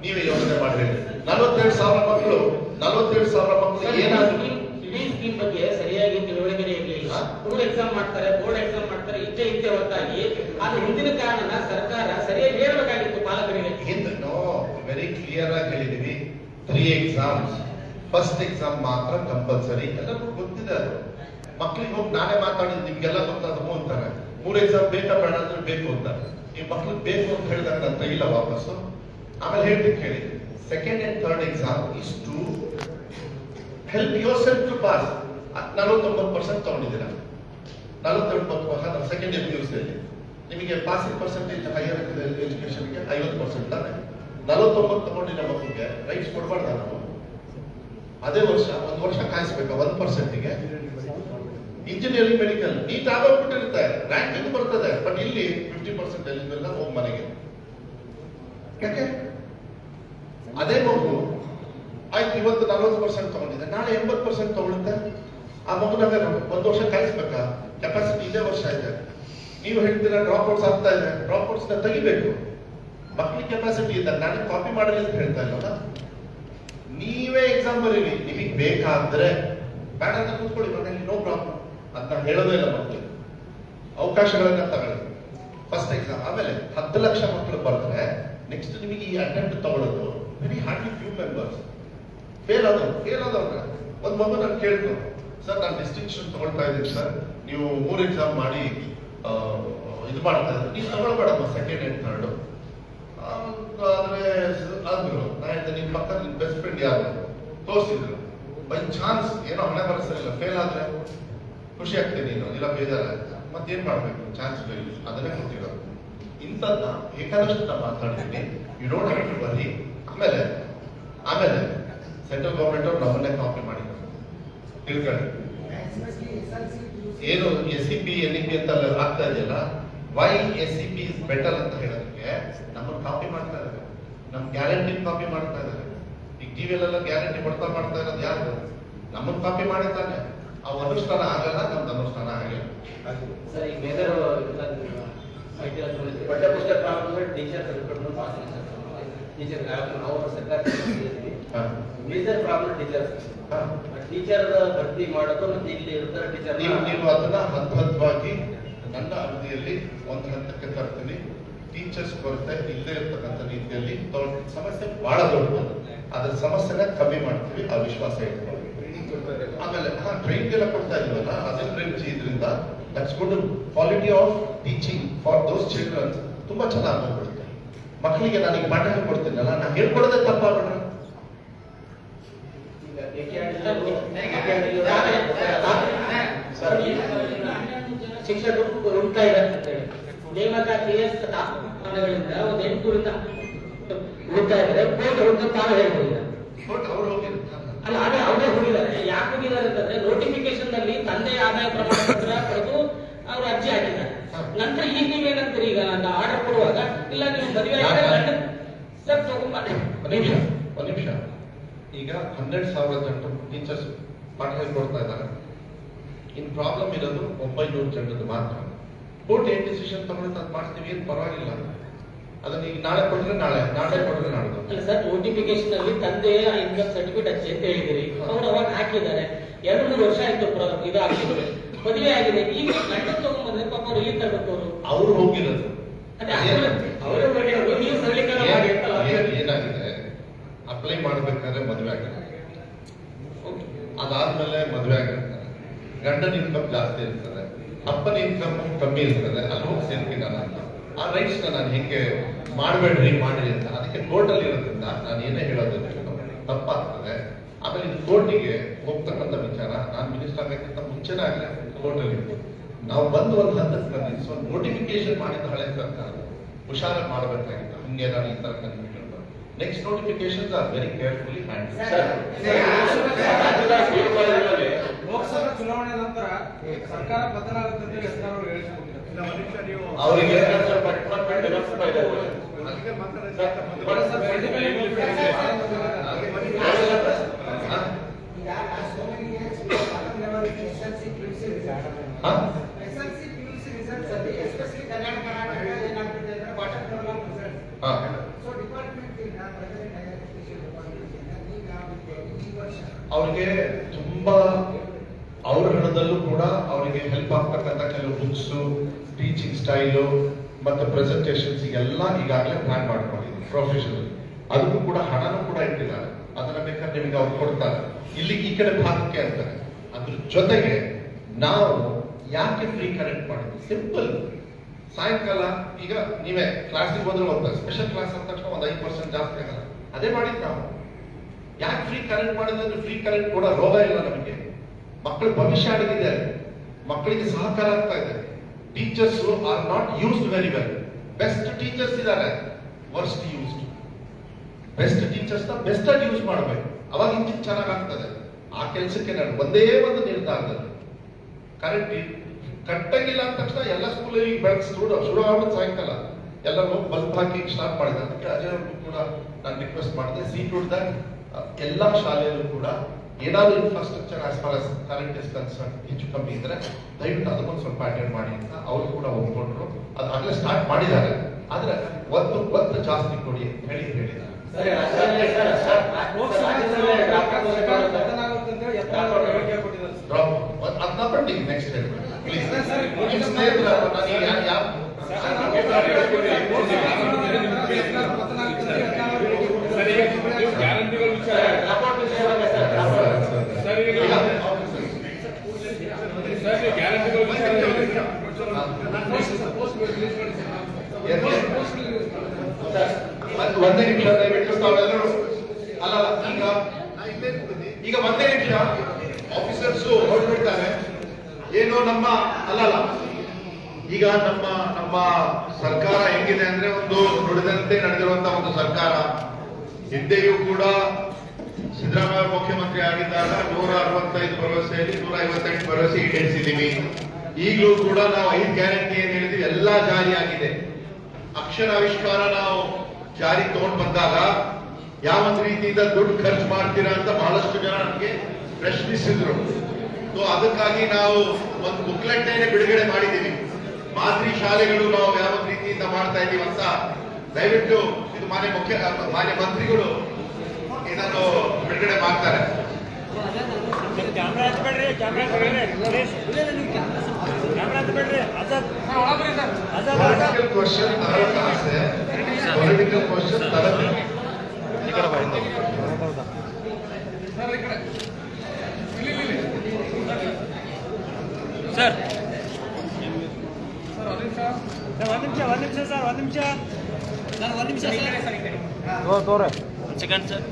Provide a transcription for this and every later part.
ನೀವೇ ಯೋಚನೆ ಮಾಡಿ ಹೇಳಿ. 42,000 ಮಕ್ಕಳು ಏನಾದ್ರು ಇಡೀ ಸ್ಕೀಮ್ ಬಗ್ಗೆ ಸರಿಯಾಗಿ ತಿಳುವಳಿಕೆ ಇರಲಿಲ್ಲ. ಬೋರ್ಡ್ ಎಕ್ಸಾಮ್ ಮಾಡ್ತಾರೆ ಇಚ್ಛೆ ಹೊರತಾಗಿ ಅದು ಹಿಂದಿನ ಕಾರಣ ಸರ್ಕಾರ ಸರಿಯಾಗಿ ಹೇಳಬೇಕಾಗಿತ್ತು ಪಾಲಕರಿಗೆ. ವೆರಿ ಕ್ಲಿಯರ್ ಆಗಿ ಹೇಳಿದೀವಿ. 3 ಎಕ್ಸಾಮ್ಸ್, ಫಸ್ಟ್ ಎಕ್ಸಾಮ್ ಮಾತ್ರ ಕಂಪಲ್ಸರಿ. ಎಲ್ಲರಿಗೂ ಗೊತ್ತಿದೆ ಅದು. ಮಕ್ಳಿಗೆ ಹೋಗಿ ನಾನೇ ಮಾತಾಡಿದ್ ನಿಮ್ಗೆಲ್ಲ ಗೊತ್ತಾದವು ಅಂತಾರೆ. 3 ಎಕ್ಸಾಮ್ ಬೇಕಾ ಬೇಡ ಅಂದ್ರೆ ಬೇಕು ಅಂತಾರೆ. ಈ ಮಕ್ಳಿಗೆ ಬೇಕು ಅಂತ ಹೇಳಿದಾಗ ನಾನು ತೆಗಿಲ್ಲ ವಾಪಸ್ಸು. ಆಮೇಲೆ ಹೇಳ್ಬೇಕು ಹೇಳಿ, second and third exam is to help yourself to pass. 49% ತಗೊಂಡಿದ್ದೀರಾ, 42% ಸೆಕೆಂಡ್ ಇಯರ್ ಪಿಯುಸಿಯಲ್ಲಿ. ನಿಮಗೆ ಪಾಸಿಂಗ್ ಪರ್ಸೆಂಟೇಜ್ ಹೈಯರ್ ಎಜುಕೇಶನ್ಗೆ 50% ತಾನೆ. 49 ತಗೊಂಡಿರೋ ಮಕ್ಕಳಿಗೆ ರೈಟ್ಸ್ ಕೊಡಬಾರ್ದ ನಾವು? ಅದೇ ವರ್ಷ ಒಂದು ವರ್ಷ ಕಾಯಿಸ್ಬೇಕಾ 1%ಗೆ? ಇಂಜಿನಿಯರಿಂಗ್ ಮೆಡಿಕಲ್ ನೀಟ್ ಆಗೋಗ್ಬಿಟ್ಟಿರುತ್ತೆ, ರ್ಯಾಂಕಿಂಗ್ ಬರ್ತದೆ. ಬಟ್ ಇಲ್ಲಿ 50% ಎಲಿಜಿಬಲ್ ಹೋಗಿ ಮನೆಗೆ. ಯಾಕೆ? ಅದೇ ಮಗು ಆಯ್ತು ಇವತ್ತು 40% ತಗೊಂಡಿದೆ, ನಾಳೆ 80% ತಗೊಳುತ್ತೆ. ಆ ಮಗುನಾಗ ಒಂದು ವರ್ಷ ಕಾಯಿಸ್ಬೇಕಾ? ಕೆಪಾಸಿಟಿ ಇದೇ ವರ್ಷ ಇದೆ. ನೀವು ಹೇಳ್ತೀರಾ ಡ್ರಾಪ್ ಔಟ್ಸ್ ಆಗ್ತಾ ಇದೆ, ಡ್ರಾಪ್ ಔಟ್ಸ್ ನ ತೆಗಿಬೇಕು. ಮಕ್ಳಿಗೆ ಕೆಪಾಸಿಟಿ ಇದೆ, ನನಗೆ ಕಾಪಿ ಮಾಡಲಿ ಅಂತ ಹೇಳ್ತಾ ಇಲ್ಲಲ್ಲ. ನೀವೇ ಎಕ್ಸಾಮ್ ಬರೀರಿ, ನಿಮಗೆ ಬೇಕಾದ್ರೆ. ಬೇಡ ಅಂತ ಕೂತ್ಕೊಳ್ಳಿ ಮನೆಯಲ್ಲಿ, ನೋ ಪ್ರಾಬ್ಲಮ್. ಅದನ್ನ ಹೇಳೋದೇ ಇಲ್ಲ ಮಕ್ಕಳಿಗೆ. ಅವಕಾಶಗಳನ್ನ ತಗೊಳ್ಳಿ. ಫಸ್ಟ್ ಎಕ್ಸಾಮ್ ಆಮೇಲೆ 10 ಲಕ್ಷ ಮಕ್ಕಳು ಬರ್ತಾರೆ. ನೆಕ್ಸ್ಟ್ ನಿಮಗೆ ಈ ಅಟೆಂಪ್ಟ್ ತಗೊಳ್ಳೋದು very hardly few members. Fail ಆದವ್ರ ಒಂದು ಮಗು ನಾನು ಕೇಳ್ತು, ಸರ್ ನಾನು ಡಿಸ್ಟಿಂಕ್ಷನ್ ತಗೊಳ್ತಾ ಇದ್ದೀನಿ ಸರ್, ನೀವು 3 ಎಕ್ಸಾಮ್ ಮಾಡಿ ಇದು ಮಾಡ್ತಾ ಇದ್ರೆ ನೀವು ತಗೊಳ್ಬೇಡಮ್ಮ ಸೆಕೆಂಡ್ ಅಂಡ್ ಥರ್ಡ್. ಆದ್ರೆ ಅಂದ್ರು, ನಾ ಹೇಳಿದೆ ನಿಮ್ ಪಕ್ಕ ನಿಮ್ ಬೆಸ್ಟ್ ಫ್ರೆಂಡ್ ಯಾರು ತೋರಿಸಿದ್ರು. ಬೈ ಚಾನ್ಸ್ ಏನೋ ಹಣೆ ಬರಸಲಿಲ್ಲ, ಫೇಲ್ ಆದ್ರೆ ಖುಷಿ ಆಗ್ತೇನೆ, ನೀನು ಇಲ್ಲ ಬೇಜಾರ, ಮತ್ತೇನ್ ಮಾಡ್ಬೇಕು, ಚಾನ್ಸ್ ಬೇಕು, ಅದನ್ನೇ ಗೊತ್ತಿರೋದು. ಇಂಥದ್ನ ಬೇಕಾದಷ್ಟು ನಾ ಮಾತಾಡ್ತೀನಿ. You don't have to worry. ಆಮೇಲೆ ಸೆಂಟ್ರಲ್ ಗವರ್ಮೆಂಟ್ ಅವ್ರು ನಮ್ಮನ್ನೇ ಕಾಪಿ ಮಾಡಿದ್ರು, ತಿಳ್ಕೊಳ್ಳಿ. ಏನು SEP NEP ಅಂತ ಆಗ್ತಾ ಇದೆಯಲ್ಲ, ವೈ SEP ಇಸ್ ಬೆಟರ್ ಅಂತ ಹೇಳೋದಕ್ಕೆ ನಮ್ಮನ್ನು ಕಾಪಿ ಮಾಡ್ತಾ ಇದ್ದಾರೆ. ನಮ್ ಗ್ಯಾರಂಟಿ ಕಾಪಿ ಮಾಡ್ತಾ ಇದ್ದಾರೆ. ಈಗ ಟಿವಿಯಲ್ಲೆಲ್ಲ ಗ್ಯಾರಂಟಿ ಮಾಡ್ತಾ ಇರೋದು ಯಾರು? ನಮ್ಮನ್ನು ಕಾಪಿ ಮಾಡಿದ್ದಾನೆ. ಅವು ಅನುಷ್ಠಾನ ಆಗಲ್ಲ, ನಮ್ದು ಅನುಷ್ಠಾನ ಆಗಿಲ್ಲ. ಸರ್ ಈ ಮೇಜರ್ ಪಠ್ಯಪುಸ್ತಕ ಟೀಚರ್ ನಾವು ಸರ್ಕಾರ ಮೇಜರ್ ಪ್ರಾಬ್ಲಮ್ ಟೀಚರ್ ಭರ್ತಿ ಮಾಡೋದು ಮತ್ತೆ ಇಲ್ಲಿ ಇರ್ತಾರೆ ಟೀಚರ್. ನೀವು ಅದನ್ನ ಹಂತವಾಗಿ ನನ್ನ ಅವಧಿಯಲ್ಲಿ ಒಂದು ಹಂತಕ್ಕೆ ತರ್ತೀನಿ. ಟೀಚರ್ಸ್ ಕೊರತೆ ಇಲ್ಲದೆ ಇರ್ತಕ್ಕಂಥ ರೀತಿಯಲ್ಲಿ ಸಮಸ್ಯೆ ಬಹಳ ದೊಡ್ಡದು. ಅದ್ರ ಸಮಸ್ಯೆನ ಕಮ್ಮಿ ಮಾಡ್ತೀವಿ, ಆ ವಿಶ್ವಾಸ ಇಟ್ಕೊಳ್ಳಿ. ಆಮೇಲೆ ಟ್ರೈನ್ ಎಲ್ಲ ಕೊಡ್ತಾ ಇದೀವಲ್ಲ, ಅದನ್ನ ಟ್ರೈನ್ ಇದರಿಂದ ದಟ್ಸ್ಕೊಂಡು quality of teaching for those childrens ತುಂಬಾ ಚೆನ್ನಾಗಿ ಹೋಗ್ಬಿಡುತ್ತೆ. ಮಕ್ಕಳಿಗೆ ನಾನೀಗ ಪಾಠ ಹೇಳ್ಕೊಡ್ತೀನಲ್ಲ, ನಾನು ಹೇಳ್ಕೊಡೋದೇ ತಪ್ಪಾಗ್ಬಿಟ್ರೆ ಶಿಕ್ಷಕರು ಉಂಟಾ ಇದೆ ಅಂತ ಹೇಳಿ ನೇಮಕಾತಿಯ ಸ್ಥಾನಗಳಿಂದ ಒಂದು 8 ರಿಂದ ಉಳಿತಾ ಇದ್ದಾರೆ. ತಾವು ಹೇಳ್ಬೋದು ಅಲ್ಲ, ಅದೇ ಅವರೇ ಹೋಗಿದ್ದಾರೆ. ಯಾಕೆ ಹೋಗಿದ್ದಾರೆ ಅಂತಂದ್ರೆ ನೋಟಿಫಿಕೇಶನ್ ನಲ್ಲಿ ತಂದೆ ಆದಾಯ ಪ್ರಮಾಣ ಪತ್ರ ಪಡೆದು ಅವರು ಅರ್ಜಿ ಹಾಕಿದ್ದಾರೆ. ನಂತರ ಈಗ ನೀವೇನಂತೀರಿ, ಈಗ ಆರ್ಡರ್ ಕೊಡುವಾಗ ಇಲ್ಲ ನೀವು ಮದುವೆ ಸರ್ ತಗೊಂಡ್ಬಾರಿ. ಒಂದು ನಿಮಿಷ. ಈಗ 12,000 ಜನರು ಟೀಚರ್ಸ್ ಪಾಠ ಹೇಳ್ಕೊಡ್ತಾ ಇದ್ದಾರೆ. ಇನ್ ಪ್ರಾಬ್ಲಮ್ ಇರೋದು 900 ಜನರದ್ದು ಮಾತ್ರ. ಕೋರ್ಟ್ ಏನ್ ಡಿಸಿಷನ್ ತಗೊಂಡು ಅದು ಮಾಡ್ತೀವಿ, ಏನ್ ಪರವಾಗಿಲ್ಲ. ಅದನ್ನ ಈಗ ನಾಳೆ ಕೊಟ್ರೆ ನಾಳೆ ಕೊಟ್ರೆ ನಾಡ್ದು. ಅಲ್ಲ ಸರ್, ನೋಟಿಫಿಕೇಶನ್ ಅಲ್ಲಿ ತಂದೆಯ ಇನ್ಕಮ್ ಸರ್ಟಿಫಿಕೇಟ್ ಹಚ್ಚಿ ಅಂತ ಹೇಳಿದಿರಿ. ಅವ್ರು ಅವಾಗ ಹಾಕಿದ್ದಾರೆ. 2-3 ವರ್ಷ ಆಯ್ತು ಇದು ಹಾಕಿದ್ರು, ಮದುವೆ ಆಗಿದೆ. ಈಗ ಗಂಡ ತಗೊಂಡ್ಬಂದ್ರೆ ಪಾಪ ಅವ್ರು ಇಲ್ಲಿ ತರಬೇಕು. ಅವ್ರು ಹೋಗಿರೋದು ಏನಾಗಿದೆ, ಅಪ್ಲೈ ಮಾಡ್ಬೇಕಾದ್ರೆ ಮದುವೆ ಆಗಿರ್ತಾರೆ, ಅದಾದ್ಮೇಲೆ ಮದುವೆ ಆಗಿರ್ತಾರೆ. ಗಂಡನ ಇನ್ಕಮ್ ಜಾಸ್ತಿ ಇರ್ತದೆ, ಅಪ್ಪನ ಇನ್ಕಮ್ ಕಮ್ಮಿ ಇರ್ತದೆ. ಅಲ್ಲಿ ಹೋಗಿ ಸೇರ್ತೀನಿ ನಾನು. ಆ ರೈಟ್ಸ್ ನಾನು ಹೆಂಗೆ ಮಾಡ್ಬೇಡ್ರಿ ಮಾಡಿರಿ ಅಂತ ಅದಕ್ಕೆ ಕೋರ್ಟ್ ಅಲ್ಲಿ ಇರೋದ್ರಿಂದ ನಾನು ಏನೇ ಹೇಳೋದು ತಪ್ಪಾಗ್ತದೆ. ಆಮೇಲೆ ಇದು ಕೋರ್ಟಿಗೆ ಹೋಗ್ತಕ್ಕಂಥ ವಿಚಾರ. ನಾನು ಮಿನಿಸ್ಟರ್ ಆಗಕ್ಕಿಂತ ಮುಂಚೆನೇ ಆಗಲಿ ಕೋರ್ಟ್ ಅಲ್ಲಿ ನಾವು ಬಂದು ಒಂದು ಹಂತಕ್ಕೆ ಬಂದಿದ್ದು ಒಂದು ನೋಟಿಫಿಕೇಶನ್ ಮಾಡಿದ ಹಳೆ ಸರ್ಕಾರ ಹುಷಾರಾಗಿ ಮಾಡಬೇಕಾಗಿತ್ತು. ಹಿಂಗೆ ನಾನು ಈ ತರ confusion. Next notifications are very carefully handle. Lok Sabha ಚುನಾವಣೆ ನಂತರ ಸರ್ಕಾರ ಪತನ ಆಗುತ್ತೆ ಅಂತ ಅವರಿಗೆ ಅವ್ರಿಗೆ ತುಂಬಾ ಅವ್ರ ಹಣದಲ್ಲೂ ಕೂಡ ಅವರಿಗೆ ಹೆಲ್ಪ್ ಆಗ್ತಕ್ಕಂಥ ಕೆಲವು ಬುಕ್ಸ್, ಟೀಚಿಂಗ್ ಸ್ಟೈಲು ಮತ್ತೆ ಪ್ರೆಸೆಂಟೇಷನ್ಸ್ ಎಲ್ಲ ಈಗಾಗಲೇ ಪ್ಲಾನ್ ಮಾಡ್ಕೊಂಡಿದ್ದೀವಿ ಪ್ರೊಫೆಷನಲ್. ಅದಕ್ಕೂ ಕೂಡ ಹಣನೂ ಕೂಡ ಇಟ್ಟಿದ್ದಾರೆ. ಅದನ್ನ ಬೇಕಾದ್ರೆ ನಿಮಗೆ ಅವ್ರು ಕೊಡ್ತಾರೆ. ಇಲ್ಲಿ ಈ ಕಡೆ ಭಾಗಕ್ಕೆ ಅಂತಾರೆ. ಅದ್ರ ಜೊತೆಗೆ ನಾವು ಯಾಕೆ ಫ್ರೀ ಕನೆಕ್ಟ್ ಮಾಡಿದ್ವಿ? ಸಿಂಪಲ್. ಸಾಯಂಕಾಲ ಈಗ ನೀವೇ ಕ್ಲಾಸಿಗೆ ಹೋದ್ರೆ ಹೋಗ್ತಾರೆ, ಸ್ಪೆಷಲ್ ಕ್ಲಾಸ್ ಅಂದ ತಕ್ಷಣ ಒಂದು 5% ಜಾಸ್ತಿ ಆಗಲ್ಲ. ಅದೇ ಮಾಡಿದ್ ನಾವು. ಯಾಕೆ ಫ್ರೀ ಕರೆಂಟ್ ಮಾಡಿದ್ರೆ ಫ್ರೀ ಕರೆಂಟ್ ಕೂಡ ರೋಗ ಇಲ್ಲ ನಮಗೆ. ಮಕ್ಕಳ ಭವಿಷ್ಯ ಅಡಗಿದೆ, ಮಕ್ಕಳಿಗೆ ಸಹಕಾರ ಆಗ್ತಾ ಇದೆ. Teachers R not used very well. Best teachers ಇದ್ದಾರೆ, ವರ್ಸ್ಟ್ ಯೂಸ್ಡ್. ಬೆಸ್ಟ್ ಟೀಚರ್ಸ್ ನ ಬೆಸ್ಟ್ ಆಗಿ ಯೂಸ್ ಮಾಡಬೇಕು, ಅವಾಗ ಇಂಜಿನ್ ಚೆನ್ನಾಗಾಗ್ತದೆ. ಆ ಕೆಲಸಕ್ಕೆ ನಾನು ಒಂದೇ ಒಂದು ನಿರ್ಧಾರದಲ್ಲಿ ಕರೆಂಟ್ ಕಟ್ಟಂಗಿಲ್ಲ ಅಂದ ತಕ್ಷಣ ಎಲ್ಲ ಸ್ಕೂಲಲ್ಲಿ ಬೆಳಗ್ಗೆ ಶುರು ಆಗ್ಬಿಟ್ಟು ಸಾಯಂಕಾಲ ಎಲ್ಲ ಹೋಗಿ ಬಲ್ಬ್ ಹಾಕಿ ಸ್ಟಾರ್ಟ್ ಮಾಡಿದೆ. ಅದಕ್ಕೆ ಅಜಯ್ ಅವ್ರಿಗೂ ಕೂಡ ನಾನು ರಿಕ್ವೆಸ್ಟ್ ಮಾಡಿದೆ, ಎಲ್ಲಾ ಶಾಲೆಯಲ್ಲೂ ಕೂಡ ಏನಾದ್ರು infrastructure as far as current is concern ಹೆಚ್ಚು ಕಮ್ಮಿ ಇದ್ರೆ ದಯವಿಟ್ಟು ಅದಕ್ಕೊಂದು ಸ್ವಲ್ಪ ಅಟೆಂಡ್ ಮಾಡಿ ಅಂತ ಅವರು ಕೂಡ ಒಪ್ಕೊಂಡ್ರು. ಅದು ಆಗಲೇ ಸ್ಟಾರ್ಟ್ ಮಾಡಿದ್ದಾರೆ. ಆದ್ರೆ ಒತ್ತು ಜಾಸ್ತಿ ಕೊಡಿ ಅಂತ ಹೇಳಿದ್ದಾರೆ. ಅದನ್ನ ಬನ್ನಿ ನೆಕ್ಸ್ಟ್ ಹೇಳ್ಬೇಕು ಪ್ಲೀಸ್. ಒಂದೇ ನಿಮಿಷ ದಯವಿಟ್ಟು ತಾವೆಲ್ಲರೂ ಅಲ್ಲ ಈಗ ಒಂದೇ ನಿಮಿಷ ಆಫೀಸರ್ಸ್ ಹೊರಡ್ಬಿಡ್ತಾರೆ. ಏನು ನಮ್ಮ ಅಲ್ಲಲ್ಲ ಈಗ ನಮ್ಮ ಸರ್ಕಾರ ಹೆಂಗಿದೆ ಅಂದ್ರೆ ಒಂದು ನುಡಿದಂತೆ ನಡೆದಿರುವಂತಹ ಒಂದು ಸರ್ಕಾರ. ಹಿಂದೆಯೂ ಕೂಡ ಸಿದ್ದರಾಮಯ್ಯ ಮುಖ್ಯಮಂತ್ರಿ ಆಗಿದ್ದಾಗ 165 ಭರವಸೆಯಲ್ಲಿ 158 ಭರವಸೆ ಈಡೇರಿಸಿದ್ದೀವಿ. ಈಗಲೂ ಕೂಡ ನಾವು 5 ಗ್ಯಾರಂಟಿ ಏನ್ ಹೇಳಿದೀವಿ ಎಲ್ಲಾ ಜಾರಿಯಾಗಿದೆ. ಅಕ್ಷರಾವಿಷ್ಕಾರ ನಾವು ಜಾರಿ ತಗೊಂಡ್ ಬಂದಾಗ ಯಾವೊಂದು ರೀತಿಯಿಂದ ದುಡ್ಡು ಖರ್ಚು ಮಾಡ್ತೀರಾ ಅಂತ ಬಹಳಷ್ಟು ಜನ ನಮಗೆ ಪ್ರಶ್ನಿಸಿದ್ರು. ಸೊ ಅದಕ್ಕಾಗಿ ನಾವು ಒಂದು ಬುಕ್ಲೆಟ್ ಬಿಡುಗಡೆ ಮಾಡಿದ್ದೀವಿ. ಮಾದರಿ ಶಾಲೆಗಳು ನಾವು ಯಾವ ರೀತಿಯಿಂದ ಮಾಡ್ತಾ ಇದೀವಿ ಅಂತ ದಯವಿಟ್ಟು ಇದು ಮಾನ್ಯ ಮಂತ್ರಿಗಳು ಇದನ್ನು ಬಿಡುಗಡೆ ಮಾಡ್ತಾರೆ. Political question political question sir ಒಂದ್ ನಿಮಿಷ ಸೆಕೆಂಡ್ ಸರ್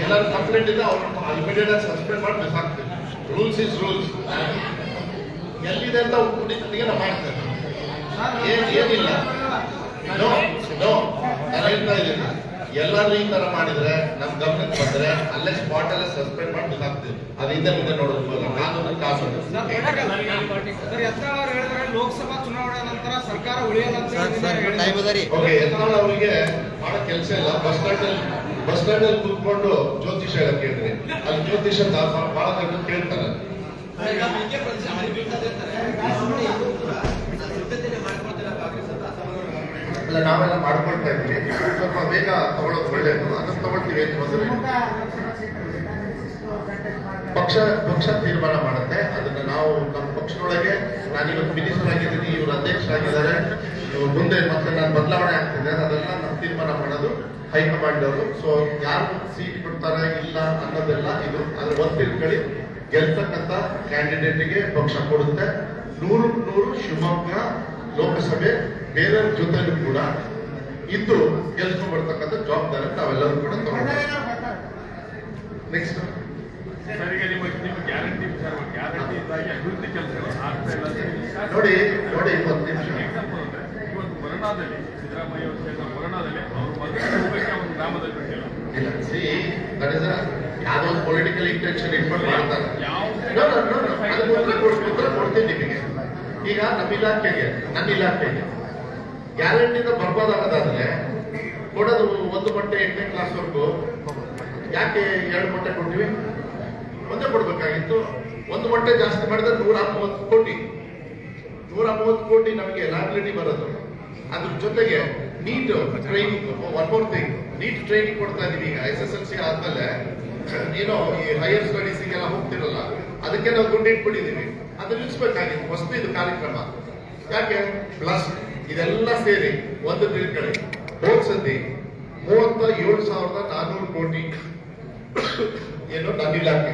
ಎಲ್ಲರೂ ಕಂಪ್ಲೇಂಟ್ ಇದೆ, ಅವ್ರನ್ನ ಇಮಿಡಿಯೇಟ್ ಆಗಿ ಸಸ್ಪೆಂಡ್ ಮಾಡಿ ಬಿಸಾಕ್ತೀವಿ. Rules is rules. ಎಲ್ಲಿದೆ ಅಂತ ಹುಡುಕಿಗೆ ನಾವು ಮಾಡ್ತೇವೆ. ಏನಿಲ್ಲ. ನಾನು ಹೇಳ್ತಾ ಇದ್ದೀನಿ, ಎಲ್ಲರೂ ಈ ತರ ಮಾಡಿದ್ರೆ ನಮ್ ಗಮನಕ್ಕೆ ಬಂದ್ರೆ ಅಲ್ಲೇ ಸ್ಪಾಟ್ ಅಲ್ಲೇ ಸಸ್ಪೆಂಡ್ ಮಾಡಿ ಬಿಸಾಕ್ತೀವಿ. ಅದು ಹಿಂದೆ ಮುಂದೆ ನೋಡೋದು ಕಾನೂನು ಕಾಸು. ಲೋಕಸಭಾ ಚುನಾವಣೆ ನಂತರ ಸರ್ಕಾರ ಉಳಿಯಲ್ಲ. ಯತ್ನಾಳ್ ಅವರಿಗೆ ಬಹಳ ಕೆಲಸ ಇಲ್ಲ. ಬಸ್ ಸ್ಟ್ಯಾಂಡ್ ಅಲ್ಲಿ ಕೂತ್ಕೊಂಡು ಜ್ಯೋತಿಷ ಹೇಳಕ್ ಹೇಳಿದ್ರಿ. ಅಲ್ಲಿ ಜ್ಯೋತಿಷ ಬಹಳ ಕೇಳ್ತಾರೆ. ಅಲ್ಲ, ನಾವೆಲ್ಲ ಮಾಡ್ಕೊಳ್ತಾ ಇದ್ದೀವಿ. ಸ್ವಲ್ಪ ಬೇಗ ತಗೊಳ್ಳೋದು ಒಳ್ಳೇದು. ಅದನ್ನು ತಗೊಳ್ತೀವಿ ಅಂತ ಬಂದ್ರೆ ಪಕ್ಷ ತೀರ್ಮಾನ ಮಾಡುತ್ತೆ. ಅದನ್ನ ನಾವು ನಮ್ಮ ಪಕ್ಷದೊಳಗೆ ನಾನಿವತ್ತು ಮಿನಿಸ್ಟರ್ ಆಗಿದ್ದೀನಿ, ಇವರು ಅಧ್ಯಕ್ಷ ಆಗಿದ್ದಾರೆ, ಮುಂದೆ ಮತ್ತೆ ನಾನು ಬದಲಾವಣೆ ಆಗ್ತಿದೆ, ಅದೆಲ್ಲ ನಾವು ತೀರ್ಮಾನ ಮಾಡೋದು ಹೈಕಮಾಂಡ್ ಅವರು. ಸೊ ಯಾರು ಸೀಟ್ ಕೊಡ್ತಾರೆ ಇಲ್ಲ ಅನ್ನೋದೆಲ್ಲ ಇದು ಅದ್ರ ಒಂದು ತಿಳ್ಕೊಳ್ಳಿ. ಗೆಲ್ತಕ್ಕಂಥ ಕ್ಯಾಂಡಿಡೇಟ್ಗೆ ಪಕ್ಷ ಕೊಡುತ್ತೆ. 100 ಶಿವಮೊಗ್ಗ ಲೋಕಸಭೆ ಬೇರೆಯವ್ರ ಜೊತೆಲೂ ಕೂಡ ಇದ್ದು ಗೆಲ್ಸ್ಕೊಂಡ್ ಬರ್ತಕ್ಕಂಥ ಜವಾಬ್ದಾರಿ ನಾವೆಲ್ಲರೂ ಕೂಡ ತಗೊಂಡಿದ್ದೀವಿ. ನೆಕ್ಸ್ಟ್ ನೋಡಿ ಒಂದು ನಿಮಿಷ. ಕೊರೋನಾದಲ್ಲಿ ಸಿದ್ದರಾಮಯ್ಯ ಕೊರೋನಾದಲ್ಲಿ ಅವರು ಗ್ರಾಮದಲ್ಲಿ ಇಲ್ಲ, ಸಿ ದಟ್ ಇಸ್ ಯಾವುದೋ ಒಂದು ಪೊಲಿಟಿಕಲ್ ಇಂಟೆನ್ಷನ್ ಇಟ್ಕೊಂಡು ಮಾಡ್ತಾರೆ. ಅದಕ್ಕೆ ಉತ್ತರ ಕೊಡ್ತೀನಿ ನಿಮಗೆ. ಈಗ ನನ್ನ ಇಲಾಖೆಗೆ ಗ್ಯಾರಂಟಿಯಿಂದ ಬರ್ಬೋದಾಗದಾದ್ರೆ ಕೊಡೋದು 1 ಮೊಟ್ಟೆ 8ನೇ ಕ್ಲಾಸ್ವರೆಗೂ ಯಾಕೆ 2 ಮೊಟ್ಟೆ ಕೊಡ್ತೀವಿ? ಒಂದೇ ಕೊಡ್ಬೇಕಾಗಿತ್ತು. 1 ಮೊಟ್ಟೆ ಜಾಸ್ತಿ ಮಾಡಿದ್ರೆ 130 ಕೋಟಿ ನಮಗೆ ಲಯಬಿಲಿಟಿ ಬರೋದು. ಅದ್ರ ಜೊತೆಗೆ neat training, one more thing, neat training ಕೊಡ್ತಾ ಇದೀವಿ. ಈಗ SSLC ಆದ್ಮೇಲೆ ಏನೋ ಈ ಹೈಯರ್ ಸ್ಟಡೀಸ್ಗೆಲ್ಲ ಹೋಗ್ತಿರಲ್ಲ, ಅದಕ್ಕೆ ನಾವು ದುಡ್ಡು ಇಟ್ಬಿಟ್ಟಿದೀವಿ. ಅದು ನಿಲ್ಲಿಸ್ಬೇಕಾಗಿತ್ತು. ಹೊಸದು ಇದು ಕಾರ್ಯಕ್ರಮ. ಯಾಕೆ? ಪ್ಲಸ್ ಇದೆಲ್ಲ ಸೇರಿ ಒಂದು ತಿಳ್ಕೊಳ್ಳಿ, ಹೋದ್ ಸತಿ 37,400 ಕೋಟಿ ಏನು ನನ್ನ ಇಲಾಖೆ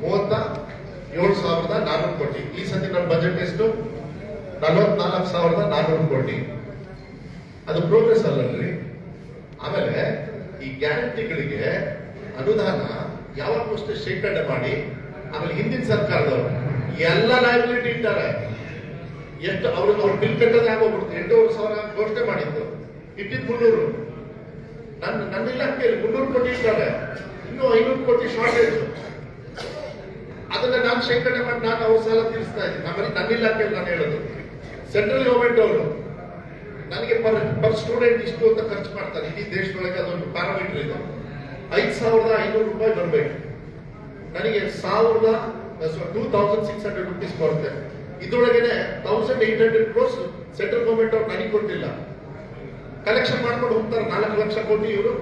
37,400 ಕೋಟಿ. ಈ ಸತಿ ನಮ್ಮ ಬಜೆಟ್ ಎಷ್ಟು? 44,400 ಕೋಟಿ. ಅದು ಪ್ರೋಗ್ರೆಸ್ ಅಲ್ಲಲ್ರಿ. ಆಮೇಲೆ ಈ ಗ್ಯಾರಂಟಿಗಳಿಗೆ ಅನುದಾನ ಯಾವಾಗೂ ಅಷ್ಟೇ ಶೇಖರಣೆ ಮಾಡಿ, ಆಮೇಲೆ ಹಿಂದಿನ ಸರ್ಕಾರದವರು ಎಲ್ಲ ಲಯಬಿಲಿಟಿ ಇಟ್ಟಾರೆ. ಎಷ್ಟು ಅವ್ರ ಬಿಲ್ ಕಟ್ಟೋದೇ ಆಗೋಗ್ಬಿಡ್ತು. 8,500 ಘೋಷಣೆ ಮಾಡಿದ್ದು, ಇಟ್ಟಿದ್ದು 300. ನನ್ನ ಇಲಾಖೆಯಲ್ಲಿ 300 ಕೋಟಿ ಇದ್ದಾರೆ. ಇನ್ನೂ 500 ಕೋಟಿ ಶಾರ್ಟೇಜ್. ಅದನ್ನ ನಾನು ಶೇಖರಣೆ ಮಾಡಿ ನಾನು ಅವ್ರ ಸಾಲ ತೀರಿಸ್ತಾ ಇದ್ದೀನಿ. ನನ್ನ ಇಲಾಖೆಯಲ್ಲಿ ನಾನು ಹೇಳೋದು, ಸೆಂಟ್ರಲ್ ಗವರ್ಮೆಂಟ್ ಅವರು ನನಗೆ ಪರ್ ಸ್ಟೂಡೆಂಟ್ ಇಷ್ಟು ಅಂತ ಖರ್ಚು ಮಾಡ್ತಾರೆ. ಇಡೀ ದೇಶದೊಳಗೆ ಅದೊಂದು ಪ್ಯಾರಾಮೀಟರ್ ಇದೆ. 5,500 ರೂಪಾಯಿ ಬರಬೇಕು. ನನಗೆ 2,600 ರುಪೀಸ್ ಬರುತ್ತೆ. ಇದ್ರೊಳಗೇನೆ 1,800 ಕ್ರೋರ್ಸ್ ಸೆಂಟ್ರಲ್ ಗವರ್ಮೆಂಟ್ ಅವ್ರು ನನಗೆ ಕೊಟ್ಟಿಲ್ಲ. ಕಲೆಕ್ಷನ್ ಮಾಡ್ಕೊಂಡು ಹೋಗ್ತಾರೆ 4 ಲಕ್ಷ ಕೋಟಿ ಇವರು.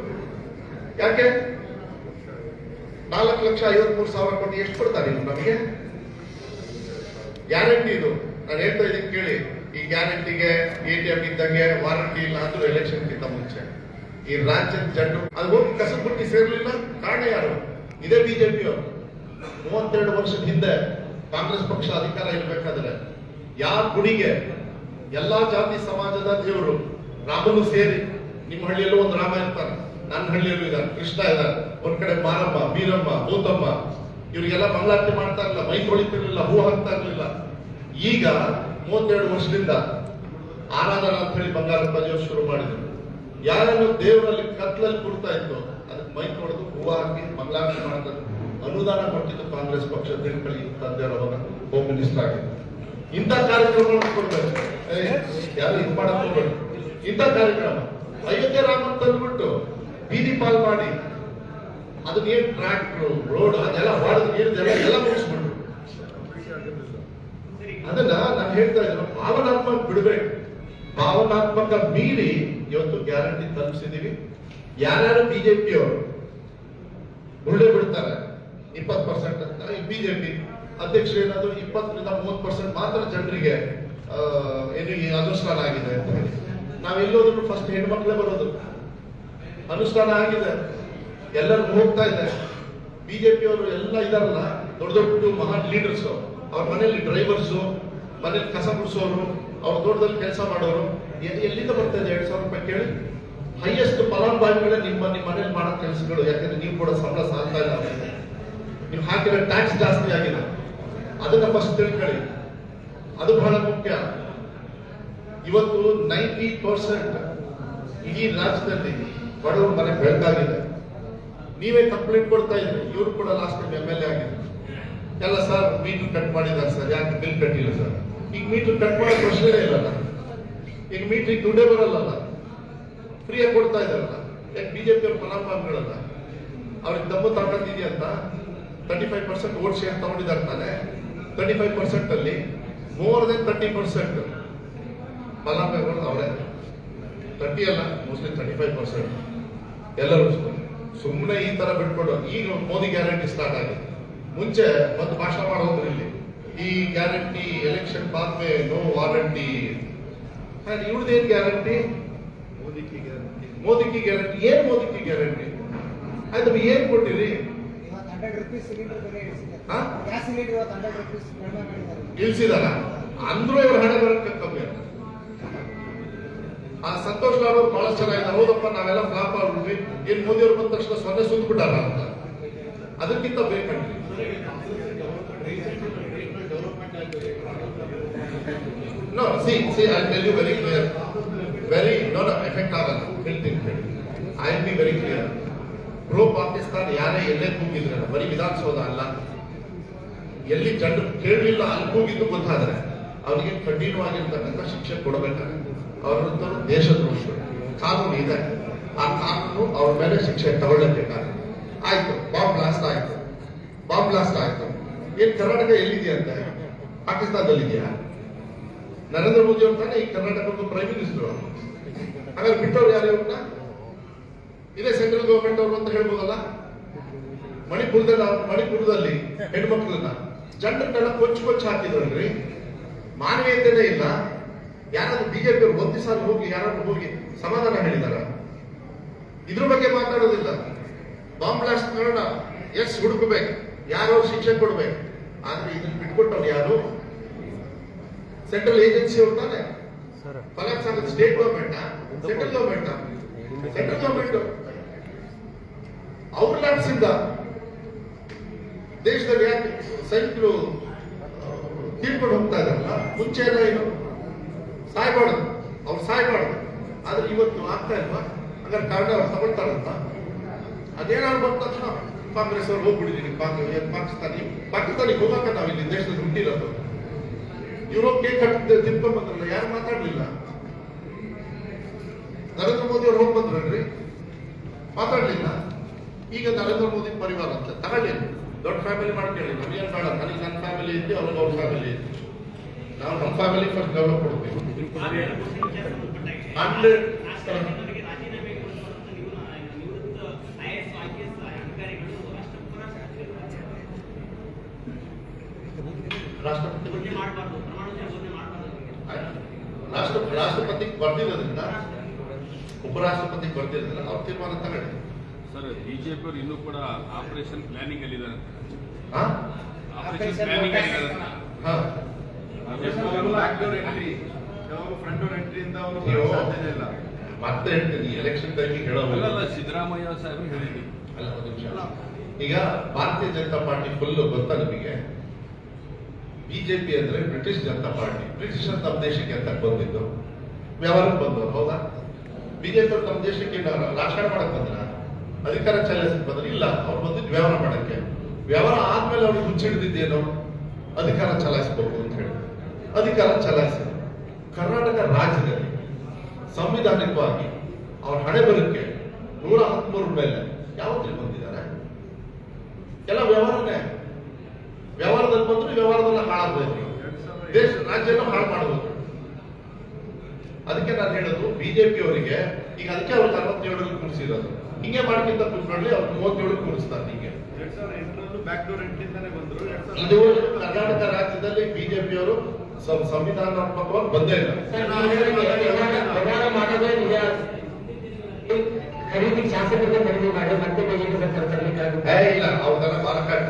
ಯಾಕೆ? 4,53,000 ಕೋಟಿ ಎಷ್ಟು ಕೊಡ್ತಾರೆ ಇವರು ನಮಗೆ? ಗ್ಯಾರಂಟಿ ಇದು. ನಾನು ಹೇಳ್ತಾ ಇದ್ದೀನಿ ಕೇಳಿ. ಈ ಗ್ಯಾರಂಟಿಗೆ ATM ಇದ್ದಂಗೆ ವಾರಂಟಿ ಇಲ್ಲ ಅಂದ್ರೂ ಎಲೆಕ್ಷನ್ಗಿಂತ ಮುಂಚೆ ಈ ರಾಜ್ಯದ ಜನರು ಅದು ಹೋಗಿ ಕಸಬುಟ್ಟಿ ಸೇರ್ಲಿಲ್ಲ. ಕಾರಣ ಯಾರು? ಇದೇ ಬಿಜೆಪಿ ಅವರು. 32 ವರ್ಷದ ಹಿಂದೆ ಕಾಂಗ್ರೆಸ್ ಪಕ್ಷ ಅಧಿಕಾರ ಇರಬೇಕಾದ್ರೆ ಯಾರ ಗುಡಿಗೆ ಎಲ್ಲಾ ಜಾತಿ ಸಮಾಜದ ದೇವರು ರಾಮನು ಸೇರಿ, ನಿಮ್ಮ ಹಳ್ಳಿಯಲ್ಲೂ ಒಂದು ರಾಮ ಇರ್ತಾನೆ, ನನ್ನ ಹಳ್ಳಿಯಲ್ಲೂ ಇದ್ದಾರೆ, ಕೃಷ್ಣ ಇದ್ದಾರೆ, ಒಂದ್ ಕಡೆ ಮಾರಮ್ಮ, ಬೀರಮ್ಮ, ಭೂತಮ್ಮ, ಇವರಿಗೆಲ್ಲ ಮಂಗಳಾರತಿ ಮಾಡ್ತಾ ಇರಲಿಲ್ಲ, ಮೈ ತೊಳಿತಿರ್ಲಿಲ್ಲ, ಹೂ ಹಾಕ್ತಾ ಇರ್ಲಿಲ್ಲ. ಈಗ 32 ವರ್ಷದಿಂದ ಆರಾಧನಾ ಅಂತ ಹೇಳಿ ಬಂಗಾರಪ್ಪ ದೇವರು ಶುರು ಮಾಡಿದ್ರು. ಯಾರನ್ನು ದೇವರಲ್ಲಿ ಕತ್ಲಲ್ಲಿ ಕೊಡ್ತಾ ಇತ್ತು ಅದಕ್ಕೆ ಮೈ ತೊಳೆದು ಹೂವು ಹಾಕಿ ಮಂಗಳಾರತಿ ಮಾಡ್ತಾರೆ. ಅನುದಾನ ಕೊಟ್ಟಿದ್ದು ಕಾಂಗ್ರೆಸ್ ಪಕ್ಷ. ತಿಳ್ಕೊಳ್ಳಿ, ತಂದೆಯವರವಾಗ ಹೋಮ್ ಮಿನಿಸ್ಟರ್ ಆಗಿದ್ದು. ಇಂಥ ಕಾರ್ಯಕ್ರಮಗಳನ್ನು ಕೊಡ್ಬೇಕು. ಯಾರು ಇದು ಮಾಡಕ್ ಹೋಗ್ಬೇಡಿ. ಇಂಥ ಕಾರ್ಯಕ್ರಮ ಅಯೋಧ್ಯೆ ರಾಮ ಅಂತ ಅಂದ್ಬಿಟ್ಟು ಬೀದಿ ಪಾಲ್ ಮಾಡಿ ಅದನ್ನ ಏನ್ ಟ್ರ್ಯಾಕ್ಟ್ರು ರೋಡ್ ಅದೆಲ್ಲ ಹೊಡೆದು ಎಲ್ಲ ಮುಗಿಸ್ಬಿಟ್ರು. ಅದನ್ನ ನಾನು ಹೇಳ್ತಾ ಇದ್ದೀನಿ, ಭಾವನಾತ್ಮಕ ಬಿಡ್ಬೇಕು. ಭಾವನಾತ್ಮಕ ಮೀರಿ ಇವತ್ತು ಗ್ಯಾರಂಟಿ ತಲುಪಿಸಿದೀವಿ. ಯಾರ್ಯಾರು ಬಿಜೆಪಿಯವರು ಉಳ್ಳೆ ಬಿಡ್ತಾರೆ 20% ಅಂತ, ಬಿಜೆಪಿ ಅಧ್ಯಕ್ಷರು ಏನಾದ್ರು 20ರಿಂದ 30% ಮಾತ್ರ ಜನರಿಗೆ ಏನು ಈ ಅನುಷ್ಠಾನ ಆಗಿದೆ ಅಂತ ಹೇಳಿ. ನಾವೆಲ್ಲೋದ್ರು ಫಸ್ಟ್ ಹೆಣ್ಮಕ್ಳೇ ಬರೋದು. ಅನುಷ್ಠಾನ ಆಗಿದೆ, ಎಲ್ಲರಿಗೂ ಹೋಗ್ತಾ ಇದೆ. ಬಿಜೆಪಿಯವರು ಎಲ್ಲ ಇದಾರಲ್ಲ, ದೊಡ್ಡ ದೊಡ್ಡ ಮಹಾನ್ ಲೀಡರ್ಸ್, ಅವ್ರ ಮನೆಯಲ್ಲಿ ಡ್ರೈವರ್ಸು, ಮನೇಲಿ ಕಸ ಗುಡಿಸೋರು, ಅವ್ರ ತೋಟದಲ್ಲಿ ಕೆಲಸ ಮಾಡೋರು, ಎಲ್ಲಿಂದ ಬರ್ತಾ ಇದೆ 2,000 ರೂಪಾಯಿ ಕೇಳಿ? ಹೈಯೆಸ್ಟ್ ಫಲಾನುಭವಿಗಳೇ ನಿಮ್ಮ ಮನೇಲಿ ಮಾಡೋ ಕೆಲಸಗಳು. ಯಾಕಂದ್ರೆ ನೀವು ಕೂಡ ಸಂಬಳ ಸಾಲ್ತಾ ಇಲ್ಲ, ನೀವು ಹಾಕಿರೋ ಟ್ಯಾಕ್ಸ್ ಜಾಸ್ತಿ ಆಗಿದೆ. ಅದನ್ನ ಫಸ್ಟ್ ತಿಳ್ಕೊಳ್ಳಿ, ಅದು ಬಹಳ ಮುಖ್ಯ. ಇವತ್ತು 90% ಇಡೀ ರಾಜ್ಯದಲ್ಲಿ ಬಡವರು ಮನೆ ಬೆಳಕಾಗಿದೆ. ನೀವೇ ಕಂಪ್ಲೇಂಟ್ ಕೊಡ್ತಾ ಇದ್ರಿ, ಇವರು ಕೂಡ ಲಾಸ್ಟ್ ಟೈಮ್ MLA ಆಗಿದೆ. ಎಲ್ಲ ಸರ್ ಮೀಟರ್ ಕಟ್ ಮಾಡಿದ್ದಾರೆ ಸರ್, ಯಾಕೆ ಬಿಲ್ ಕಟ್ಟಿಲ್ಲ ಸರ್? ಈಗ ಮೀಟರ್ ಕಟ್ ಮಾಡೋ ಪ್ರಶ್ನೆ ಇಲ್ಲಲ್ಲ. ಈಗ ಮೀಟ್ರಿಗೆ ದುಡ್ಡೇ ಬರಲ್ಲ, ಫ್ರೀಯಾಗಿ ಕೊಡ್ತಾ ಇದಾರಲ್ಲ. ಯಾಕೆ ಬಿಜೆಪಿ ಅವ್ರ ಫಲಾನುಭವಿಗಳಲ್ಲ? ಅವ್ರಿಗೆ ದಮ್ಮು ತಗೊಂಡಿದೆಯಾ ಅಂತ 35% ವೋಟ್ ಶೇರ್ ತಗೊಂಡಿದ್ದಾರೆ ತಾನೆ. 35% ಅಲ್ಲಿ ಮೋರ್ ದೆನ್ 30% ಫಲಾನುಭವಿಗಳು ಅವರೇ. 30 ಅಲ್ಲ, ಮೋಸ್ಟ್ಲಿ 35%. ಎಲ್ಲರೂ ಸುಮ್ಮನೆ ಈ ತರ ಬಿಟ್ಕೊಡು. ಈಗ ಮೋದಿ ಗ್ಯಾರಂಟಿ ಸ್ಟಾರ್ಟ್ ಆಗಿದೆ. ಮುಂಚೆ ಒಂದು ಭಾಷಣ ಮಾಡೋದ್ರು ಇಲ್ಲಿ, ಈ ಗ್ಯಾರಂಟಿ ಎಲೆಕ್ಷನ್ ಬಾದ್ಮೆ ನೋ ವಾರಂಟಿ. ಇವ್ರದ್ದೇನ್ ಗ್ಯಾರಂಟಿ? ಮೋದಿಗೆ ಗ್ಯಾರಂಟಿ ಏನ್? ಮೋದಿಗೆ ಗ್ಯಾರಂಟಿ ಆಯ್ತು, ಏನ್ ಕೊಟ್ಟಿರಿ? ಇಳಿಸಿದಾರ ಅಂದ್ರೂ ಇವ್ರ ಹಣ ಬರಕ್ಕೆ ಕಮ್ಮಿ ಅಂತ. ಆ ಸಂತೋಷ್ ಲಾಡ್ ಅವ್ರು ಬಹಳ ಚೆನ್ನಾಗಿದೆ. ಹೌದಪ್ಪ, ನಾವೆಲ್ಲ ಫ್ಲಾಪ್ ಆಗ್ಬಿಟ್ವಿ, ಏನ್ ಮೋದಿ ಅವ್ರು ಬಂದ ತಕ್ಷಣ 0 ಸುತ್ಬಿಟ್ಟಾರ ಅಂತ. ಅದಕ್ಕಿಂತ ಬೇಕಂಡ್ರಿ. No, see, I'll tell you very clear. Effect ಆಗಲ್ಲ. ಹೇಳ್ತೀನಿ. I'll be very clear. Pro Pakistan ಯಾರೇ ಎಲ್ಲೇ ಕೂಗಿದ್ರಲ್ಲ, ಬರೀ ವಿಧಾನಸೌಧ ಅಲ್ಲ, ಎಲ್ಲಿ ಜನರು ಕೇಳಲಿಲ್ಲ ಅಲ್ಲಿ ಕೂಗಿದ್ದು ಗೊತ್ತಾದ್ರೆ ಅವರಿಗೆ ಕಠಿಣವಾಗಿರ್ತಕ್ಕಂಥ ಶಿಕ್ಷೆ ಕೊಡಬೇಕಾಗುತ್ತೆ. ಅವರಂತರೂ ದೇಶದ್ರೋಹಿಗಳು, ಕಾನೂನು ಇದೆ, ಆ ಕಾನೂನು ಅವ್ರ ಮೇಲೆ ಶಿಕ್ಷೆ ತಗೊಳ್ಳಬೇಕಾಗುತ್ತೆ. ಆಯ್ತು, ಬಾಂಬ್ ಬ್ಲಾಸ್ಟ್ ಆಯ್ತು, ಬಾಂಬ್ ಬ್ಲಾಸ್ಟ್ ಆಯ್ತು. ಏನ್ ಕರ್ನಾಟಕ ಎಲ್ಲಿದೆಯಂತೆ? ಪಾಕಿಸ್ತಾನದಲ್ಲಿದೆಯಾ? ನರೇಂದ್ರ ಮೋದಿ ಅವ್ರ ತಾನೇ ಈ ಕರ್ನಾಟಕದ ಪ್ರೈಮ್ ಮಿನಿಸ್ಟರ್. ಹಾಗಾದ್ರೆ ಬಿಟ್ಟವ್ರು ಯಾರು ಇವ್ರನ್ನ? ಇದೇ ಸೆಂಟ್ರಲ್ ಗವರ್ಮೆಂಟ್ ಅವರು ಅಂತ ಹೇಳ್ಬೋದಲ್ಲ. ಮಣಿಪುರದಲ್ಲಿ ಹೆಣ್ಮಕ್ಳನ್ನ ಜನರನ್ನೆಲ್ಲ ಕೊಚ್ಚಿ ಹಾಕಿದ್ರಲ್ರಿ. ಮಾನವೀಯತೆನೇ ಇಲ್ಲ. ಯಾರಾದ್ರೂ ಬಿಜೆಪಿ ಅವರು ಒಂದು ಸಾರಿ ಹೋಗಿ ಯಾರಾದ್ರೂ ಹೋಗಿ ಸಮಾಧಾನ ಹೇಳಿದಾರ? ಇದ್ರ ಬಗ್ಗೆ ಮಾತಾಡೋದಿಲ್ಲ. ಬಾಂಬ್ ಬ್ಲಾಸ್ಟ್ ಮಾಡೋಣ, ಎಸ್ ಹುಡುಕಬೇಕು, ಯಾರೋ ಶಿಕ್ಷೆ ಕೊಡ್ಬೇಕು. ಆದ್ರೆ ಇದನ್ನ ಬಿಟ್ಕೊಟ್ಟವ್ರು ಯಾರು? ಸೆಂಟ್ರಲ್ ಏಜೆನ್ಸಿ ಅವ್ರು ತಾನೆ. ಕೊಲಾಪ್ಸ್ ಆಗೋದು state government, central government. Central government ಅವ್ರ ಲ್ಯಾಬ್ಸ್ ಇಂದ ದೇಶದಲ್ಲಿ ಯಾಕೆ ಸೈನಿಕರು ತೀರ್ಕೊಂಡು ಹೋಗ್ತಾ ಇದಾರಲ್ಲ? ಮುಂಚೆ ಎಲ್ಲ ಏನು ಸಾಯ್ಬಾರ್ದು, ಅವ್ರು ಸಾಯ್ಬಾರ್ದು. ಆದ್ರೆ ಇವತ್ತು ಆಗ್ತಾ ಇಲ್ವಾ? ಹಂಗಾರೆ ಕಾರಣ ಅವ್ರು ತಗೊಳ್ತಾರಂತ. ಅದೇನಾದ್ರು ಬಂದ ತಕ್ಷಣ ಕಾಂಗ್ರೆಸ್ ಅವ್ರು ಹೋಗ್ಬಿಟ್ಟಿದೀನಿ, ಪಾಕಿಸ್ತಾನಿಗೆ ಹೋಗಕ್ಕ ನಾವು ಇಲ್ಲಿ ದೇಶದಲ್ಲಿ ಹುಟ್ಟಿರೋದು. ಯುರೋಪ್ ಕೇಕ್ ತಿನ್ಕೊಂಡ್ ಬಂದ್ರಲ್ಲ, ಯಾರು ಮಾತಾಡ್ಲಿಲ್ಲ. ನರೇಂದ್ರ ಮೋದಿ ಅವ್ರು ಹೋಗಿ ಬಂದ್ರಲ್ರಿ, ಮಾತಾಡ್ಲಿಲ್ಲ. ಈಗ ನರೇಂದ್ರ ಮೋದಿ ಪರಿವಾರ ಅಂತ ತಗೊಳ್ಳಿ, ದೊಡ್ಡ ಫ್ಯಾಮಿಲಿ ಮಾಡ್ಕೊಳ್ಳಿ. ನಮಗೇನು ಬೇಡ, ನನಗೆ ನನ್ನ ಫ್ಯಾಮಿಲಿ ಇದ್ದು, ಅವ್ರಿಗೆ ಅವ್ರ ಫ್ಯಾಮಿಲಿ ಇದ್ದು. ನಾವು ನಮ್ಮ ಫ್ಯಾಮಿಲಿ ಫಸ್ಟ್ ಡೆವಲಪ್ ಕೊಡ್ಬೇಕು. 100 ರಾಷ್ಟ್ರಪತಿ ಬರ್ದಿರೋದ್ರಿಂದ, ಉಪರಾಷ್ಟ್ರಪತಿ ಬರ್ದಿರೋದ್ರಿಂದ ಅವ್ರ ತೀರ್ಮಾನ ತಗೊಳ್ಳಿ. ಸರ್, ಬಿಜೆಪಿ ಅವರು ಇನ್ನೂ ಕೂಡ ಆಪರೇಷನ್ ಪ್ಲಾನಿಂಗ್ ಅಲ್ಲಿ ಇದ್ದಾರೆ. ಮತ್ತೆ ಹೇಳ್ತೀನಿ, ಎಲೆಕ್ಷನ್ ಟೈಮಿಗೆ ಹೇಳೋಲ್ಲ. ಸಿದ್ದರಾಮಯ್ಯ ಸಾಹೇಬರು ಹೇಳಿದ್ರು. ಅಲ್ಲ, ಒಂದು ನಿಮಿಷ. ಈಗ ಭಾರತೀಯ ಜನತಾ ಪಾರ್ಟಿ ಫುಲ್ ಗೊತ್ತಾ ನಿಮಗೆ? ಬಿಜೆಪಿ ಅಂದ್ರೆ ಬ್ರಿಟಿಷ್ ಜನತಾ ಪಾರ್ಟಿ. ಬ್ರಿಟಿಷರ್ ತಮ್ಮ ದೇಶಕ್ಕೆ ಅಂತ ಬಂದಿದ್ದು, ವ್ಯವಹಾರಕ್ಕೆ ಬಂದವರು. ಹೌದಾ? ಬಿಜೆಪಿ ಅವರು ತಮ್ಮ ದೇಶಕ್ಕೆ ರಾಜಕಾರಣ ಮಾಡಕ್ ಬಂದ್ರ, ಅಧಿಕಾರ ಚಲಾಯಿಸಕ್ ಬಂದ್ರೆ? ಇಲ್ಲ, ಅವ್ರು ಬಂದಿದ್ದು ವ್ಯವಹಾರ ಮಾಡಕ್ಕೆ. ವ್ಯವಹಾರ ಆದ್ಮೇಲೆ ಅವ್ರಿಗೆ ಹುಚ್ಚಿಡಿದ್ದೇನು? ಅಧಿಕಾರ ಚಲಾಯಿಸಬೇಕು ಅಂತ ಹೇಳಿ ಅಧಿಕಾರ ಚಲಾಯಿಸಿದ್ರು. ಕರ್ನಾಟಕ ರಾಜ್ಯದಲ್ಲಿ ಸಂವಿಧಾನಿಕವಾಗಿ ಅವ್ರ ಹಣೆ ಬರಕ್ಕೆ 113 ಮೇಲೆ ಯಾವತ್ತಿಗೆ ಬಂದಿದ್ದಾರೆ? ಎಲ್ಲ ವ್ಯವಹಾರನೇ. ವ್ಯವಹಾರದಲ್ಲಿ ಬಂದ್ರು ವ್ಯವಹಾರದಲ್ಲ ಹಾಳಾಗಬೇಕು, ದೇಶ ರಾಜ್ಯನ ಹಾಳು ಮಾಡಬೇಕು. ಅದಕ್ಕೆ ನಾನು ಹೇಳೋದು ಬಿಜೆಪಿ ಅವರಿಗೆ ಈಗ, ಅದಕ್ಕೆ ಅವ್ರಿಗೆ 67 ಕೂರಿಸಿರೋದು. ಹಿಂಗೆ ಮಾಡ್ಕಿಂತ ಕೂತ್ಕೊಳ್ಳಿ, ಅವ್ರು 37 ಕೂರಿಸ್ತಾರೆ. ಹಿಂಗೆ ಇದು ಕರ್ನಾಟಕ ರಾಜ್ಯದಲ್ಲಿ ಬಿಜೆಪಿ ಅವರು ಸಂವಿಧಾನಾತ್ಮಕವಾಗಿ ಬಂದೇ ಇಲ್ಲ. ಖರೀದಿ ಶಾಸಕರಿಗೆ ಖರೀದಿ ಮಾಡಿ ಮತ್ತೆ ಬಿಜೆಪಿ ಸರ್ಕಾರ ತರಲಿಕ್ಕಾಗುತ್ತೆ? ಇಲ್ಲ, ಅವ್ರದೆಲ್ಲ ಮಾಲಕಾಟ.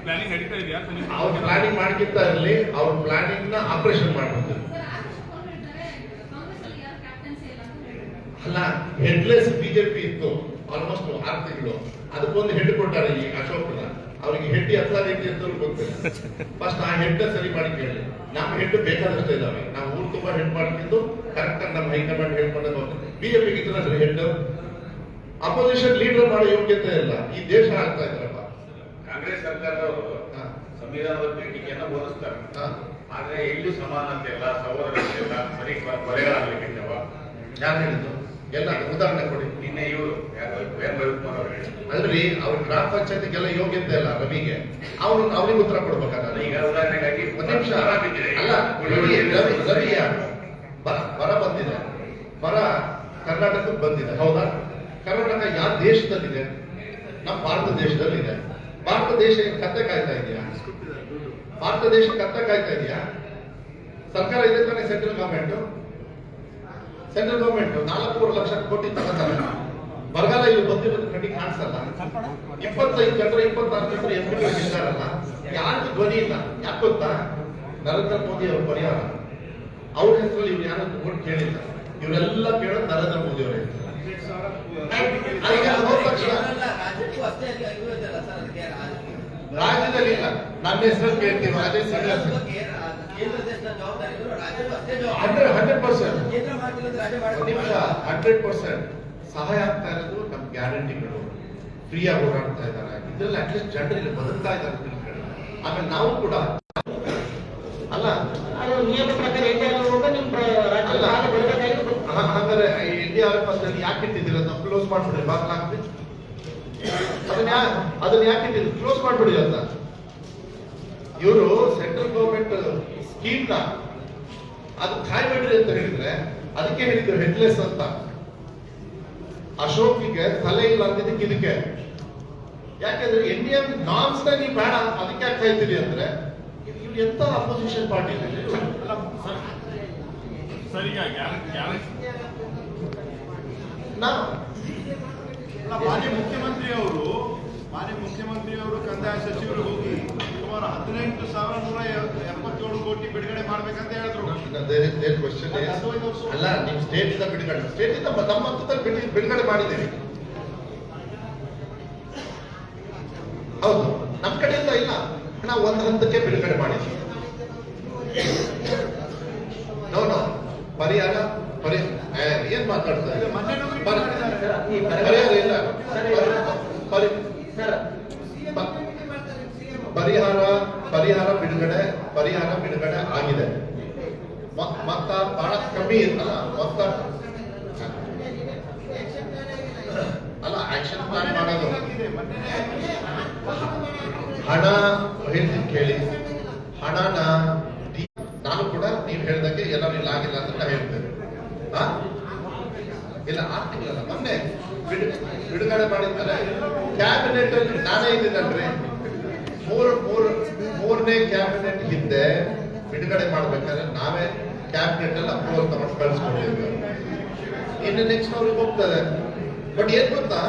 ಪ್ಲಾನಿಂಗ್ ನಡೀತಾ ಇದೆಯಾ? ಅವ್ರ ಪ್ಲಾನಿಂಗ್ ಮಾಡ್ಕಿಂತ ಇರಲಿ, ಅವ್ರ ಪ್ಲಾನಿಂಗ್ ನ ಆಪರೇಷನ್ ಮಾಡ್ಬೇಕು. ಅಲ್ಲ, ಹೆಡ್ಲೆಸ್ ಬಿಜೆಪಿ ಇತ್ತು ಆಲ್ಮೋಸ್ಟ್ 6 ತಿಂಗಳು. ಅದಕ್ಕೊಂದು ಹೆಡ್ ಕೊಟ್ಟಾರೆ ಈ ಅಶೋಕ್ನ. ಅವರಿಗೆ ಹೆಡ್ ಎತ್ತ ರೀತಿ ಅಂತ ಗೊತ್ತಿಲ್ಲ. ಫಸ್ಟ್ ಆ ಹೆಡ್ ಸರಿ ಮಾಡಿ ಕೇಳಿ. ನಮ್ಮ ಹೆಡ್ ಬೇಕಾದಷ್ಟು ಇದಾವೆ, ನಾವು ಊರು ತುಂಬಾ ಹೆಡ್ ಮಾಡ್ಕೊಂಡು ಕರೆಕ್ಟ್ ಆಗಿ ನಮ್ಮ ಹೈಕಮಾಂಡ್ ಹೇಳ್ಕೊಂಡೆ ಹೋಗ್ತದೆ. ಬಿಜೆಪಿಗೆ ಇದ್ರೆ ಹೆಡ್ ಅಪೋಸಿಷನ್ ಲೀಡರ್ ಮಾಡೋ ಯೋಗ್ಯತೆ ಇಲ್ಲ. ಈ ದೇಶ ಆಗ್ತಾ ಇದ್ರಪ್ಪ. ಕಾಂಗ್ರೆಸ್ ಸರ್ಕಾರದವರು ಸಂವಿಧಾನದ ಪೀಠಿಕೆಯನ್ನ ಬೋಧಿಸ್ತಾರೆ, ಆದ್ರೆ ಎಲ್ಲಿ ಸಮಾನತೆ ಇಲ್ಲ, ಸಹೋದರತೆ ಇಲ್ಲ, ಸರಿ ಕೊಲೆಗಳಾಗಲಿಕ್ಕಿದ್ದವ. ಯಾರು ಹೇಳಿದ್ದು? ಎಲ್ಲ ಉದಾಹರಣೆ ಕೊಡಿ. ನಿನ್ನೆ ಇವರು ರವಿಕುಮಾರ್ ಅವರು ಹೇಳಿದ್ರು. ಅಲ್ರಿ, ಅವ್ರ ಗ್ರಾಮ ಪಂಚಾಯತಿಗೆಲ್ಲ ಯೋಗ್ಯತೆ ಇಲ್ಲ ರವಿಗೆ. ಅವ್ರಿಗೆ ಉತ್ತರ ಕೊಡ್ಬೇಕಾದ್ರೆ ಈಗ ಉದಾಹರಣೆಗಾಗಿ ಒಂದು ನಿಮಿಷ. ಆರಾಮಿದ್ರೆ ಅಲ್ಲ, ರವಿ ಯಾರು? ಬರ ಬಂದಿದೆ, ಬರ ಕರ್ನಾಟಕಕ್ಕೆ ಬಂದಿದೆ. ಹೌದಾ? ಕರ್ನಾಟಕ ಯಾವ ದೇಶದಲ್ಲಿದೆ? ನಮ್ಮ ಭಾರತ ದೇಶದಲ್ಲಿದೆ. ಭಾರತ ದೇಶ ಕತ್ತೆ ಕಾಯ್ತಾ ಇದೆಯಾ? ಭಾರತ ದೇಶ ಕತ್ತೆ ಕಾಯ್ತಾ ಇದೆಯಾ? ಸರ್ಕಾರ ಇದೆ ತಾನೆ, central government. Central government 4 lakh ಕೋಟಿ ತಗೋತಾರೆ. ಬರಗಾಲ ಇಲ್ಲಿ ಬಂದಿರೋದು ಕಣ್ಣಿಗೆ ಕಾಣಿಸಲ್ಲ. 25 ಜನರು 26 ಜನರು ಎಂಪಿಗಳು ಇದ್ದಾರಲ್ಲ, ಯಾರಿಗೂ ಧ್ವನಿ ಇಲ್ಲ. ಯಾಕೆ ಗೊತ್ತಾ? ನರೇಂದ್ರ ಮೋದಿ ಅವ್ರ ಪರಿಹಾರ. ಅವ್ರ ಹೆಸರಲ್ಲಿ ಇವ್ರು ಯಾರು ಓಟ್ ಕೇಳಿಲ್ಲ. ಇವರೆಲ್ಲ ಕೇಳೋದು ನರೇಂದ್ರ ಮೋದಿ ಅವರ ಹೆಸರು. ರಾಜ್ಯದಲ್ಲಿ ಇಲ್ಲ, ನನ್ನ ಹೆಸರು ಕೇಳ್ತೀವಿ. ಅದೇ 100%. ಸಹಾಯ ಆಗ್ತಾ ಇರೋದು ನಮ್ ಗ್ಯಾರಂಟಿಗಳು ಫ್ರೀಯಾಗಿ ಓಡಾಡ್ತಾ ಇದ್ದಾರೆ, ಇದ್ರಲ್ಲಿ ಅಟ್ಲೀಸ್ಟ್ ಜನರಿಗೆ ಬದುಕ್ತಾ ಇದ್ದಾರೆ ತಿಳ್ಕೊಳ್ಳಿ. ಆಮೇಲೆ ನಾವು ಕೂಡ ಅಲ್ಲ ಅದು ನಿಯಮ ಪ್ರಕಾರ ನಿಮ್ಮ ರಾಜ್ಯ ಅಲ್ಲ. ಸಾಲ ಬರಬೇಕಾಗಿದ್ದು ಹಾಗಾದ್ರೆ ಇಂಡಿಯಾ ಅಲ್ಲಿ ಯಾಕೆ ಇಟ್ಟಿದ್ದೀರ? ಅದನ್ನ ಕ್ಲೋಸ್ ಮಾಡ್ಬಿಡ್ರಿ, ಬಾಗ್ಲಾಗ್ತಿ ಅದನ್ನ ಯಾಕೆ ಇಟ್ಟಿದ್ರು? ಕ್ಲೋಸ್ ಮಾಡ್ಬಿಡಿ ಅಂತ. ಇವರು ಸೆಂಟ್ರಲ್ ಗೌರ್ಮೆಂಟ್ ಸ್ಕೀಮ್ ನ ಅದು ಕಾಯ್ಬಿಡ್ರಿ ಅಂತ ಹೇಳಿದ್ರೆ ಅದಕ್ಕೆ ಹೇಳಿದ್ರು ಹೆಡ್ಲೆಸ್ ಅಂತ. ಅಶೋಕಿಗೆ ತಲೆ ಇಲ್ಲ ಅಂತಿದ್ದಕ್ಕೆ ಇದಕ್ಕೆ. ಯಾಕೆಂದ್ರೆ ಇಂಡಿಯನ್ ನಾರ್ಮ್ಸ್ ನ ನೀವು ಬೇಡ ಅದಕ್ಕೆ ಯಾಕೆ ಕಾಯ್ತೀರಿ ಅಂದ್ರೆ ಇವ್ರು ಎಂತ ಅಪೋಸಿಷನ್ ಪಾರ್ಟಿ ಸರ್ ಈಗ ಗ್ಯಾರಂಟಿ ನಾವು ಮಾನ್ಯ ಮುಖ್ಯಮಂತ್ರಿಯವರು ಕಂದಾಯ ಸಚಿವರು ಹೋಗಿ ಸುಮಾರು 18,177 ಕೋಟಿ ಬಿಡುಗಡೆ ಮಾಡ್ಬೇಕಂತ ಹೇಳಿದ್ರು. ಕ್ವಶನ್ ಅಲ್ಲ, ನೀವು ಸ್ಟೇಟ್ ಇಂದ ಬಿಡುಗಡೆ, ಸ್ಟೇಟ್ ಇಂದ ನಮ್ಮ ಹಂತದಲ್ಲಿ ಬಿಡುಗಡೆ ಮಾಡಿದ್ದೀವಿ. ಹೌದು, ನಮ್ಮ ಕಡೆಯಿಂದ ಇಲ್ಲ, ನಾವು ಒಂದು ಹಂತಕ್ಕೆ ಬಿಡುಗಡೆ ಮಾಡಿದ್ದೀವಿ. ನೋ ಪರಿಹಾರ ಏನ್ ಮಾತಾಡ್ತಾ ಇದ್ದಾರೆ? ಪರಿಹಾರ ಇಲ್ಲ. ಪರಿಹಾರ ಬಿಡುಗಡೆ ಆಗಿದೆ. ಮೊತ್ತ ಬಹಳ ಕಮ್ಮಿ ಇರ್ತಲ್ಲ, ಮೊತ್ತ ಅಲ್ಲ ಆಕ್ಷನ್ ಪ್ಲಾನ್ ಮಾಡೋದು. ಹಣ ಹೇಳ್ತೀನಿ ಕೇಳಿ, ಹಣನ ನಾನು ಕೂಡ ನೀವು ಹೇಳ್ದಂಗೆ ಏನಾದ್ರು ಇಲ್ಲ ಆಗಿಲ್ಲ ಅಂತ ನಾ ಹೇಳ್ತೇನೆ. ಇಲ್ಲ ಆಗ್ತಿಲ್ಲ, ಮೊನ್ನೆ ಬಿಡುಗಡೆ ಮಾಡಿದ್ಮೇಲೆ ಕ್ಯಾಬಿನೆಟ್ ಅಲ್ಲಿ ನಾನೇ ಇದ್ದೀನಲ್ರಿ, ಮೂರನೇ ಕ್ಯಾಬಿನೆಟ್ ಹಿಂದೆ ಬಿಡುಗಡೆ ಮಾಡ್ಬೇಕಾದ್ರೆ ನಾವೇ ಕ್ಯಾಬಿನೆಟ್ ಅಲ್ಲಿ ಅಪ್ರೂವಲ್ ತಗೊಂಡು ಕಳಿಸ್ಕೊಂಡಿದ್ವಿ. ಇನ್ನು ನೆಕ್ಸ್ಟ್ ಅವ್ರಿಗೆ ಹೋಗ್ತದೆ. ಬಟ್ ಏನ್ ಗೊತ್ತಾ,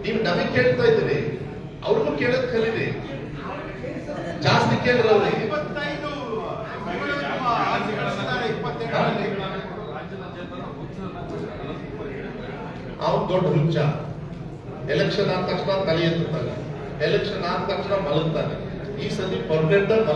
ನೀವು ನಮಗೆ ಕೇಳ್ತಾ ಇದ್ದೀರಿ, ಅವ್ರಿಗೂ ಕೇಳೋದ್ ಕಲೀರಿ, ಜಾಸ್ತಿ ಕೇಳಿರವ್ರಿ. 25 ಅವ್ನು ದೊಡ್ಡ ಹುಚ್ಚ. ಎಲೆಕ್ಷನ್ ಆದ ತಕ್ಷಣ ತಲೆ ಎತ್ತುತ್ತಾನೆ, ಎಲೆಕ್ಷನ್ ಆದ ತಕ್ಷಣ ಮಲಗ್ತಾನೆ. ಈ ಸತಿ ಪರ್ಮನೆಂಟ್